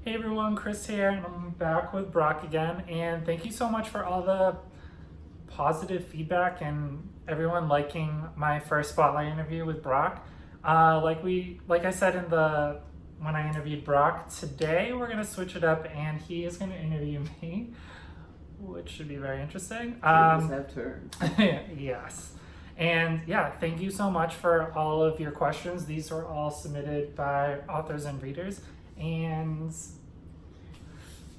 Hey everyone, Chris here, and I'm back with Brock again. And thank you so much for all the positive feedback and everyone liking my first spotlight interview with Brock. Like I said when I interviewed Brock, today we're gonna switch it up, and he is gonna interview me, which should be very interesting. Tables have turned. Yes. And yeah, thank you so much for all of your questions. These were all submitted by authors and readers. And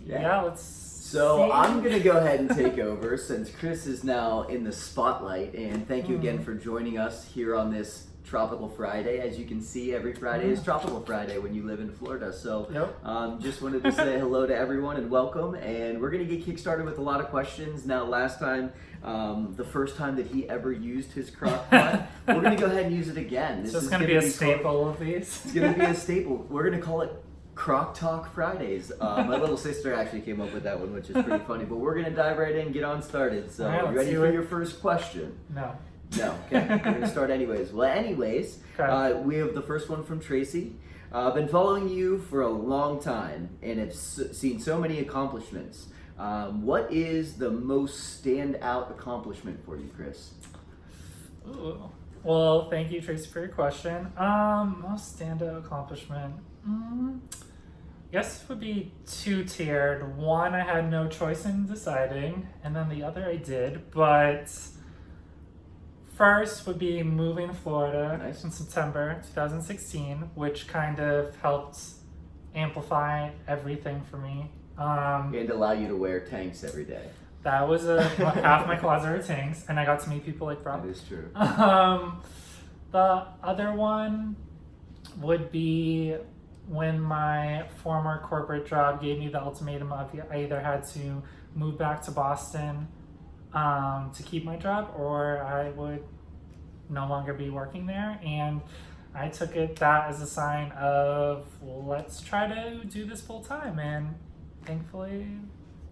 let's So see. I'm going to go ahead and take over since Chris is now in the spotlight. And thank you again for joining us here on this Tropical Friday. As you can see, every Friday is Tropical Friday when you live in Florida. So just wanted to say hello to everyone and welcome. And we're going to get kickstarted with a lot of questions. Now, last time, the first time that he ever used his crock pot, we're going to go ahead and use it again. This is going to be a staple of these. It's going to be a staple. We're going to call it Crock Talk Fridays. My little sister actually came up with that one, which is pretty funny. But we're going to dive right in and get on started. So, you ready for your first question? No. No. Okay. We're going to start anyways. Well, we have the first one from Tracy. I've been following you for a long time and have seen so many accomplishments. What is the most standout accomplishment for you, Chris? Ooh. Well, thank you, Tracy, for your question. Most standout accomplishment. Guess it would be two-tiered. One, I had no choice in deciding, and then the other I did. But first would be moving to Florida in September 2016, which kind of helped amplify everything for me. And allow you to wear tanks every day. That was half my closet are tanks, and I got to meet people like Brock. That is true. The other one would be when my former corporate job gave me the ultimatum of I either had to move back to Boston to keep my job, or I would no longer be working there. And I took that as a sign of, let's try to do this full time. And thankfully,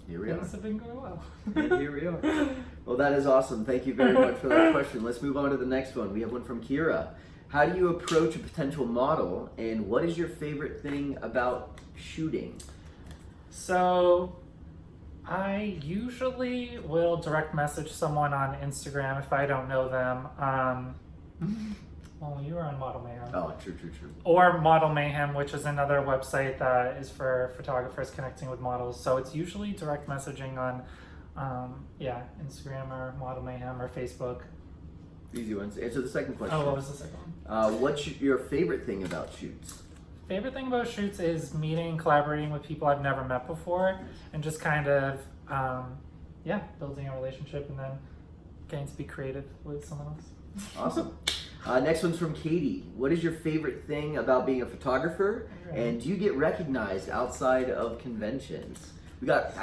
things have been going well. And here we are. Well, that is awesome. Thank you very much for that question. Let's move on to the next one. We have one from Kira. How do you approach a potential model, and what is your favorite thing about shooting? So, I usually will direct message someone on Instagram if I don't know them. Well, you were on Model Mayhem. Oh, true. Or Model Mayhem, which is another website that is for photographers connecting with models. So it's usually direct messaging on, Instagram or Model Mayhem or Facebook. Easy ones. Answer the second question. Oh, what was the second one? What's your favorite thing about shoots? Favorite thing about shoots is meeting and collaborating with people I've never met before, and just kind of, building a relationship and then getting to be creative with someone else. Awesome. Next one's from Katie. What is your favorite thing about being a photographer? And do you get recognized outside of conventions? He got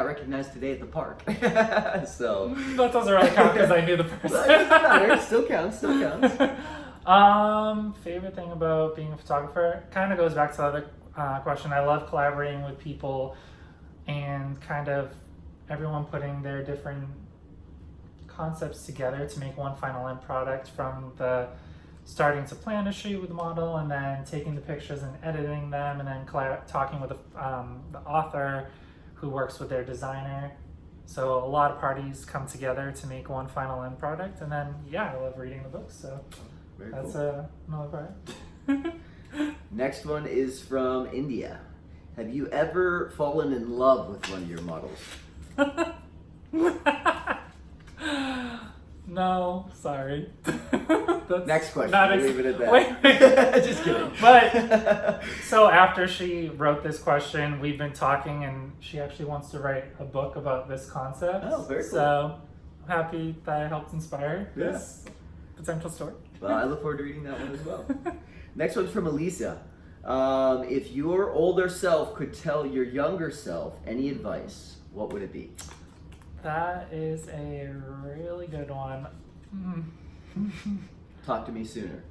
recognized today at the park. So that doesn't really count because I knew the person. Well, it doesn't matter. It still counts. Favorite thing about being a photographer kind of goes back to the other question. I love collaborating with people and kind of everyone putting their different concepts together to make one final end product, from the starting to plan a shoot with the model and then taking the pictures and editing them, and then talking with the author who works with their designer. So a lot of parties come together to make one final end product, and then I love reading the books. So that's cool. Another part. Next one is from India. Have you ever fallen in love with one of your models? No, sorry. Next question. Leave it at that. Wait. Just kidding. But so after she wrote this question, we've been talking, and she actually wants to write a book about this concept. Oh, very cool. So I'm happy that I helped inspire this potential story. Well, I look forward to reading that one as well. Next one's from Elisa. If your older self could tell your younger self any advice, what would it be? That is a really good one. Talk to me sooner.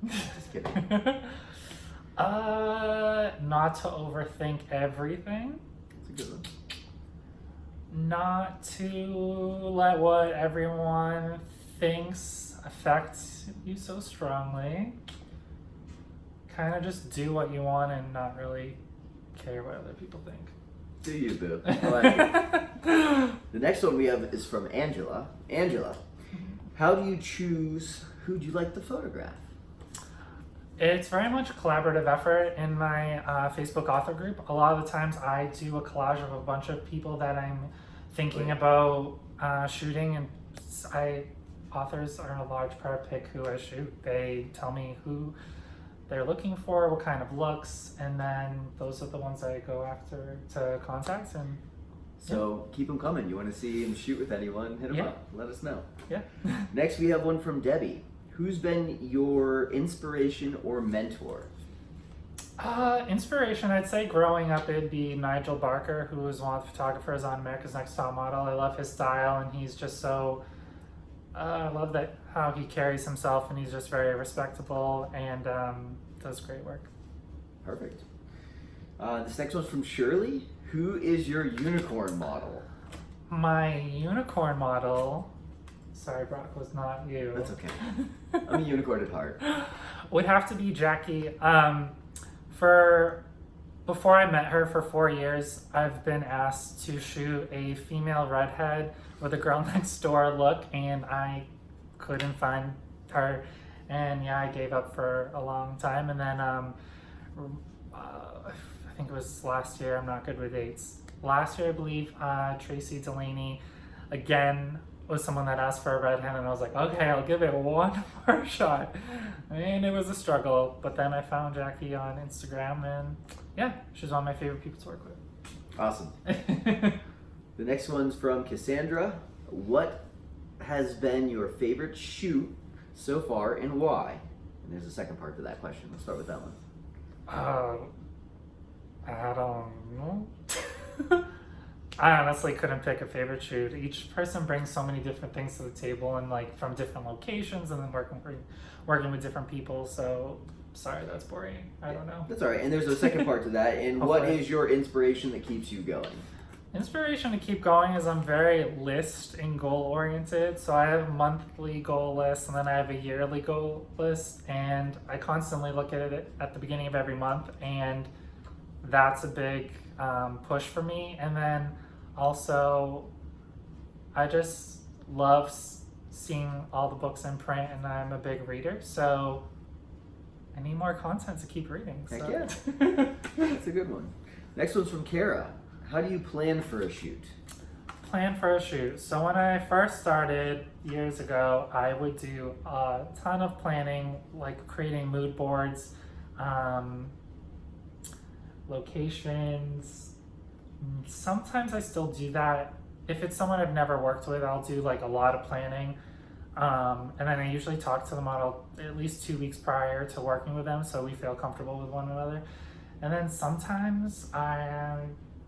Just kidding. Not to overthink everything. That's a good one. Not to let what everyone thinks affect you so strongly. Kind of just do what you want and not really care what other people think. Do you, boo? I like it. The next one we have is from Angela. Angela, how do you choose who do you like to photograph? It's very much a collaborative effort in my Facebook author group. A lot of the times I do a collage of a bunch of people that I'm thinking about shooting, and authors are a large part of pick who I shoot. They tell me who they're looking for, what kind of looks, and then those are the ones I go after to contact. And so keep them coming. You want to see him shoot with anyone, hit him up. Let us know. Yeah. Next we have one from Debbie. Who's been your inspiration or mentor? Inspiration, I'd say growing up it'd be Nigel Barker, who was one of the photographers on America's Next Top Model. I love his style, and he's just so, I love that how he carries himself, and he's just very respectable and does great work. Perfect. This next one's from Shirley. Who is your unicorn model? My unicorn model, sorry Brock, was not you. That's okay. I'm a unicorn at heart. Would have to be Jackie. Before I met her for 4 years, I've been asked to shoot a female redhead with a girl next door look, and I couldn't find her, and I gave up for a long time. And then I think it was last year, I'm not good with dates. Last year, I believe, Tracy Delaney again was someone that asked for a redhead, and I was like, okay, I'll give it one more shot. And it was a struggle, but then I found Jackie on Instagram, and yeah, she's one of my favorite people to work with. Awesome. The next one's from Cassandra. What has been your favorite shoot so far, and why? And there's a second part to that question. Let's start with that one. I don't know. I honestly couldn't pick a favorite shoot. Each person brings so many different things to the table, and like from different locations, and then working with different people. So sorry, that's boring. I don't know. That's all right. And there's a second part to that. And what is your inspiration that keeps you going? Inspiration to keep going is I'm very list and goal oriented. So I have monthly goal lists, and then I have a yearly goal list, and I constantly look at it at the beginning of every month, and that's a big push for me. And then also I just love seeing all the books in print, and I'm a big reader, so I need more content to keep reading. Heck yeah. That's a good one. Next one's from Kara. How do you plan for a shoot? Plan for a shoot. So when I first started years ago, I would do a ton of planning, like creating mood boards, locations. Sometimes I still do that. If it's someone I've never worked with, I'll do like a lot of planning. And then I usually talk to the model at least 2 weeks prior to working with them, so we feel comfortable with one another. And then sometimes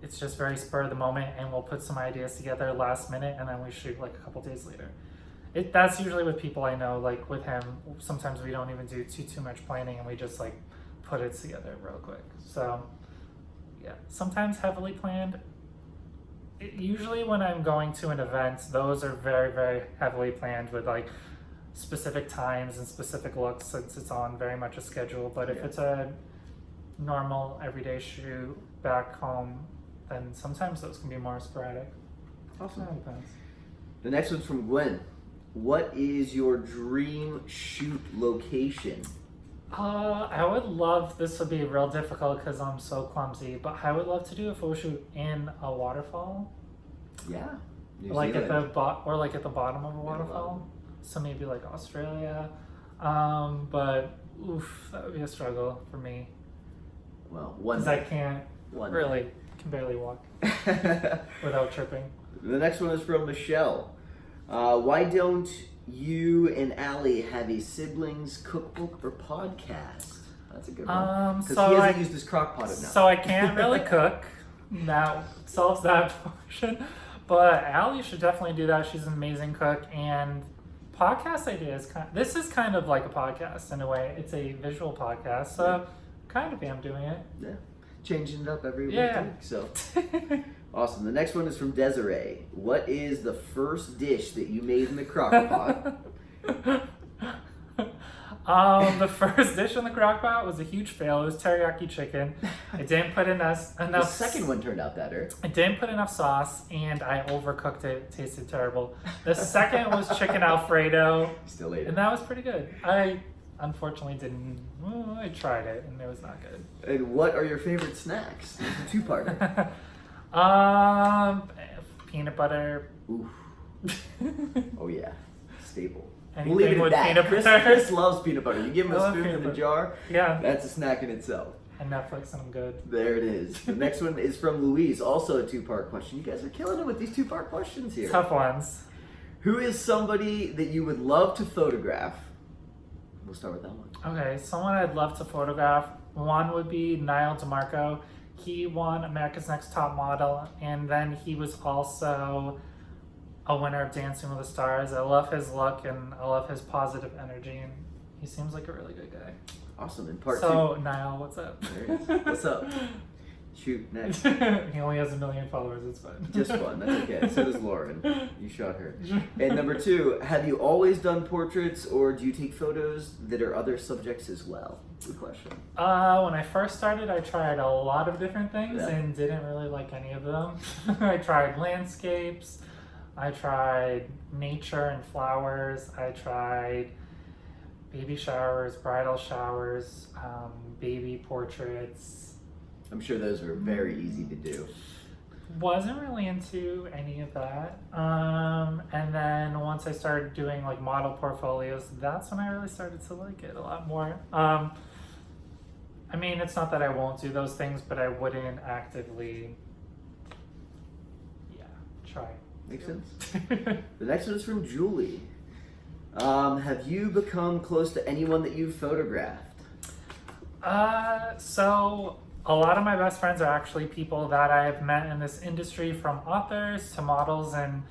it's just very spur of the moment, and we'll put some ideas together last minute, and then we shoot like a couple days later. That's usually with people I know. Like with him, sometimes we don't even do too much planning, and we just like put it together real quick. So yeah, sometimes heavily planned. Usually when I'm going to an event, those are very, very heavily planned with like specific times and specific looks, since it's on very much a schedule. But if it's a normal everyday shoot back home, then sometimes those can be more sporadic. Awesome. That depends. The next one's from Gwen. What is your dream shoot location? I would love, this would be real difficult because I'm so clumsy, but I would love to do a photo shoot in a waterfall. Yeah. Like at the at the bottom of a waterfall. So maybe like Australia. But oof, that would be a struggle for me. Well, one because I can barely walk without tripping. The next one is from Michelle. Why don't you and Allie have a siblings cookbook or podcast? That's a good one. Because he hasn't used his crock pot enough. So I can't really cook. That solves that portion. But Allie should definitely do that. She's an amazing cook. And podcast idea is this is kind of like a podcast in a way. It's a visual podcast. So kind of am doing it. Yeah. Changing it up every week. So awesome. The next one is from Desiree. What is the first dish that you made in the crock pot? The first dish in the crock pot was a huge fail. It was teriyaki chicken. I didn't put enough. The second one turned out better. I didn't put enough sauce, and I overcooked it. It tasted terrible. The second was chicken Alfredo. Still ate it. And that was pretty good. I unfortunately didn't. Well, I tried it, and it was not good. And what are your favorite snacks? It's a two-parter. Peanut butter. Ooh. Oh yeah, staple. Anything We'll leave it with at that. peanut butter. Chris loves peanut butter. You give him I a love spoon peanut in a butter. jar, Yeah. that's a snack in itself. And Netflix, and I'm good. There it is. The next one is from Louise, also a two-part question. You guys are killing it with these two-part questions here. Tough ones. Who is somebody that you would love to photograph? We'll start with that one. Okay, someone I'd love to photograph. One would be Niall DeMarco. He won America's Next Top Model, and then he was also a winner of Dancing with the Stars. I love his look, and I love his positive energy, and he seems like a really good guy. Awesome. In part So, Niall, what's up? There he is. What's up? Shoot, next. He only has 1 million followers, it's fine. Just one, that's okay. So does Lauren. You shot her. And number 2, have you always done portraits, or do you take photos that are other subjects as well? Good question. When I first started, I tried a lot of different things Yeah. and didn't really like any of them. I tried landscapes, I tried nature and flowers, I tried baby showers, bridal showers, baby portraits. I'm sure those were very easy to do. Wasn't really into any of that. And then once I started doing like model portfolios, that's when I really started to like it a lot more. I mean, it's not that I won't do those things, but I wouldn't actively, try. Makes sense. The next one is from Julie. Have you become close to anyone that you've photographed? So a lot of my best friends are actually people that I've met in this industry, from authors to models, and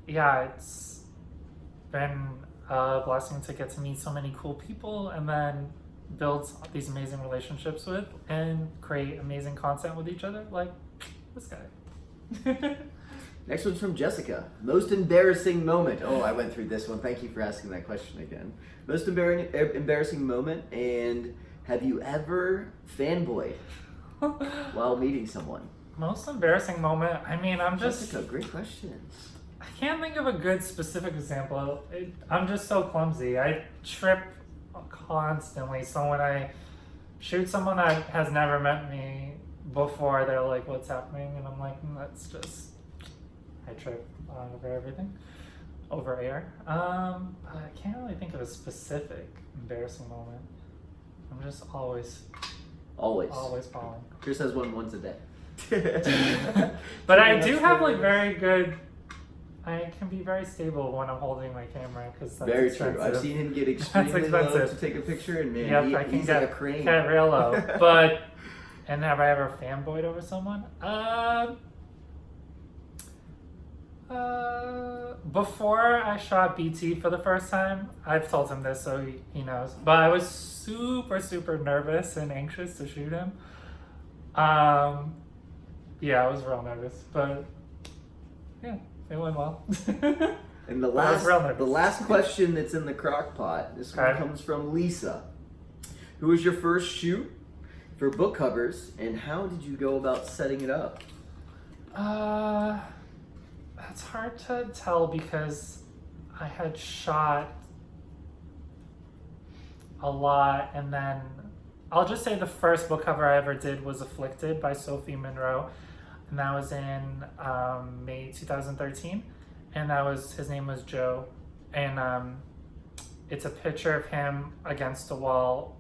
yeah, it's been a blessing to get to meet so many cool people and then build these amazing relationships with and create amazing content with each other, like this guy. Next one's from Jessica. Most embarrassing moment. Oh, I went through this one. Thank you for asking that question again. Most embarrassing moment, and have you ever fanboyed while meeting someone? Most embarrassing moment. I mean, Jessica, great questions. I can't think of a good specific example. I'm just so clumsy. I trip constantly. So when I shoot someone that has never met me before, they're like, "What's happening?" And I'm like, "That's just." I trip over everything, over air. I can't really think of a specific embarrassing moment. I'm just always falling. Chris has one once a day. But I do have like very good. I can be very stable when I'm holding my camera, because that's Very expensive. true. I've seen him get extremely low to expensive. take a picture, and man, Yep, I can he's get like a crane. real low. But and have I ever fanboyed over someone? Before I shot BT for the first time, I've told him this, so he knows. But I was super nervous and anxious to shoot him. Yeah, I was real nervous, but yeah, it went well. And the I was real last, nervous. the last question that's in the crock pot. This one Okay. comes from Lisa. Who was your first shoot for book covers, and how did you go about setting it up? It's hard to tell because I had shot a lot, and then I'll just say the first book cover I ever did was Afflicted by Sophie Monroe, and that was in May 2013, and his name was Joe, and it's a picture of him against a wall,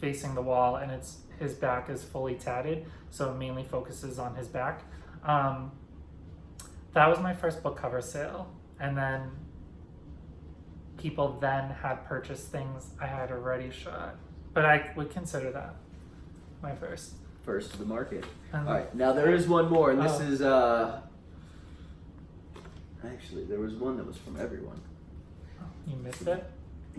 facing the wall, and his back is fully tatted, so it mainly focuses on his back. That was my first book cover sale, and then people then had purchased things I had already shot, but I would consider that my first. First to the market. And All right, now there is one more, and this Oh. is actually there was one that was from everyone. You missed it?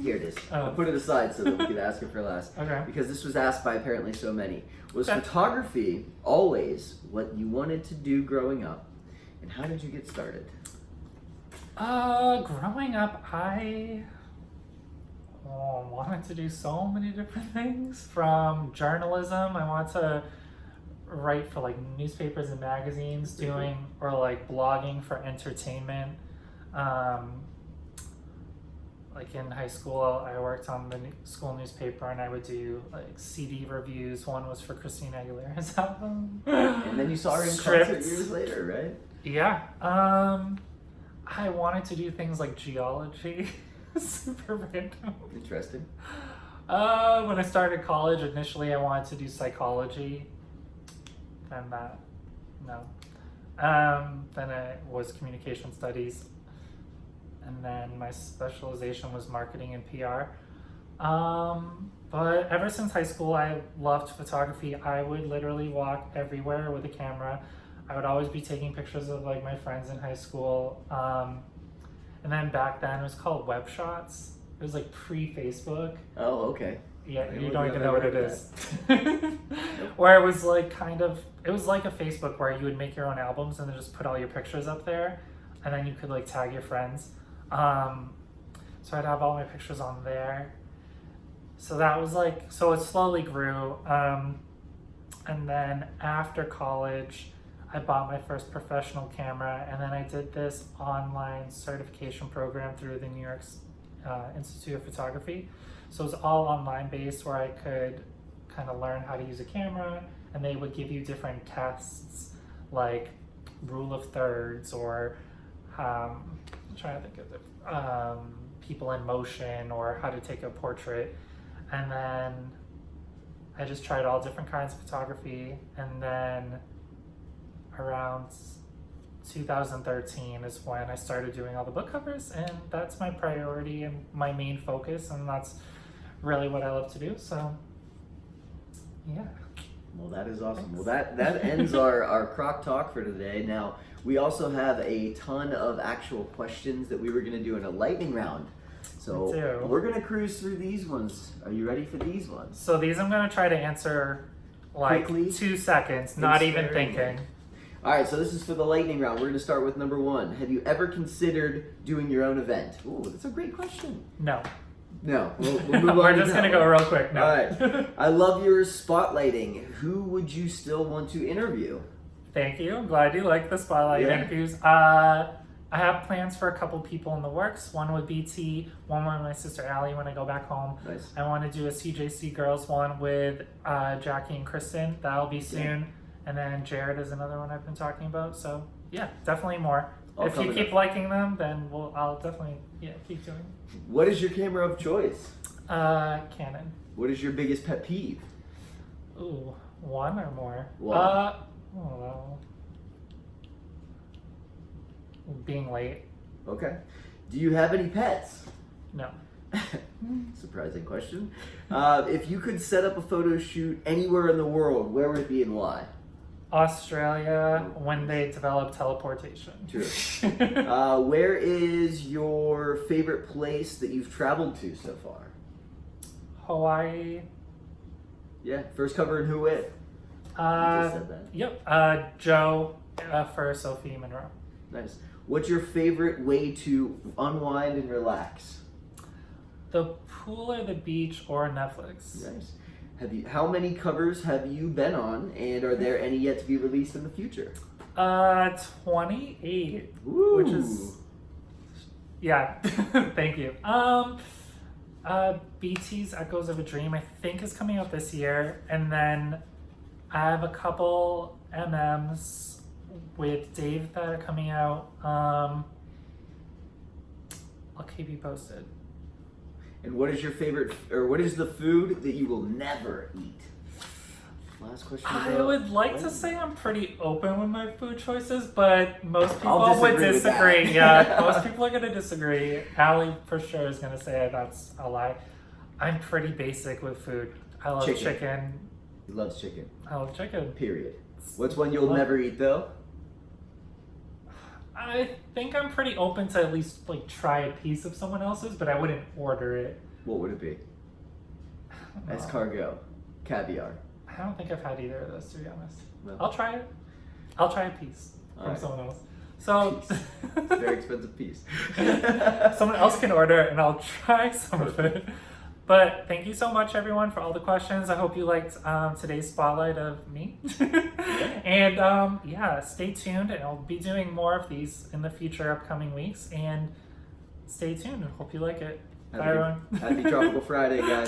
Here it is. Oh. I'll put it aside so that we could ask it for last. Okay. Because this was asked by apparently so many. Was Okay. photography always what you wanted to do growing up? And how did you get started? Growing up, I wanted to do so many different things. From journalism, I want to write for like newspapers and magazines, doing or like blogging for entertainment. Like in high school, I worked on the school newspaper, and I would do like CD reviews. One was for Christina Aguilera's album. And then you saw her in concert years later, right? Yeah. I wanted to do things like geology. Super random. Interesting. When I started college, initially I wanted to do psychology. Then no. Then it was communication studies. And then my specialization was marketing and PR. But ever since high school, I loved photography. I would literally walk everywhere with a camera. I would always be taking pictures of like my friends in high school. And then back then it was called Web Shots. It was like pre-Facebook. Oh, okay. Yeah, you don't even know what it is. Where it was like it was like a Facebook where you would make your own albums and then just put all your pictures up there, and then you could like tag your friends. So I'd have all my pictures on there. So that was like, so it slowly grew. And then after college, I bought my first professional camera, and then I did this online certification program through the New York Institute of Photography. So it was all online based, where I could kind of learn how to use a camera, and they would give you different tests like rule of thirds, or I'm trying to think of it, people in motion, or how to take a portrait. And then I just tried all different kinds of photography, and then around 2013 is when I started doing all the book covers, and that's my priority and my main focus, and that's really what I love to do. So yeah. Well, that is awesome. Thanks. Well, that ends our Croc Talk for today. Now, we also have a ton of actual questions that we were going to do in a lightning round. So we're going to cruise through these ones. Are you ready for these ones? So these I'm going to try to answer like quickly, 2 seconds, not even thinking. All right, so this is for the lightning round. We're going to start with number 1. Have you ever considered doing your own event? Ooh, that's a great question. No. No, we'll move on. We're just going to go real quick. No. All right. I love your spotlighting. Who would you still want to interview? Thank you. I'm glad you like the spotlight interviews. I have plans for a couple people in the works. One with BT, one with my sister Allie when I go back home. Nice. I want to do a CJC girls one with Jackie and Kristen. That'll be soon. Yeah. And then Jared is another one I've been talking about. So yeah, definitely more. If you keep liking them, then I'll definitely keep doing it. What is your camera of choice? Canon. What is your biggest pet peeve? Ooh, one or more? One. Well, being late. Okay. Do you have any pets? No. Surprising question. If you could set up a photo shoot anywhere in the world, where would it be and why? Australia, when they develop teleportation. True. Where is your favorite place that you've traveled to so far? Hawaii. Yeah, first cover and who with? You just said that. Yep. Joe for Sophie Monroe. Nice. What's your favorite way to unwind and relax? The pool or the beach or Netflix. Nice. How many covers have you been on, and are there any yet to be released in the future? 28. Ooh. Which is, yeah. Thank you. BT's Echoes of a Dream, I think, is coming out this year, and then I have a couple MMs with Dave that are coming out. I'll keep you posted. And what is your favorite, or what is the food that you will never eat? Last question. I would like to say I'm pretty open with my food choices, but most people would disagree. Yeah, most people are going to disagree. Allie for sure is going to say that's a lie. I'm pretty basic with food. I love chicken. He loves chicken. I love chicken. Period. What's one you'll never eat though? I think I'm pretty open to at least like try a piece of someone else's, but I wouldn't order it. What would it be? Escargot, caviar. I don't think I've had either of those, to be honest. No. I'll try it. I'll try a piece from someone else. So very expensive piece. Someone else can order it, and I'll try some of it. But thank you so much, everyone, for all the questions. I hope you liked today's spotlight of me. And yeah, stay tuned, and I'll be doing more of these in the future, upcoming weeks. And stay tuned. I hope you like it. Bye, everyone. Happy Tropical Friday, guys.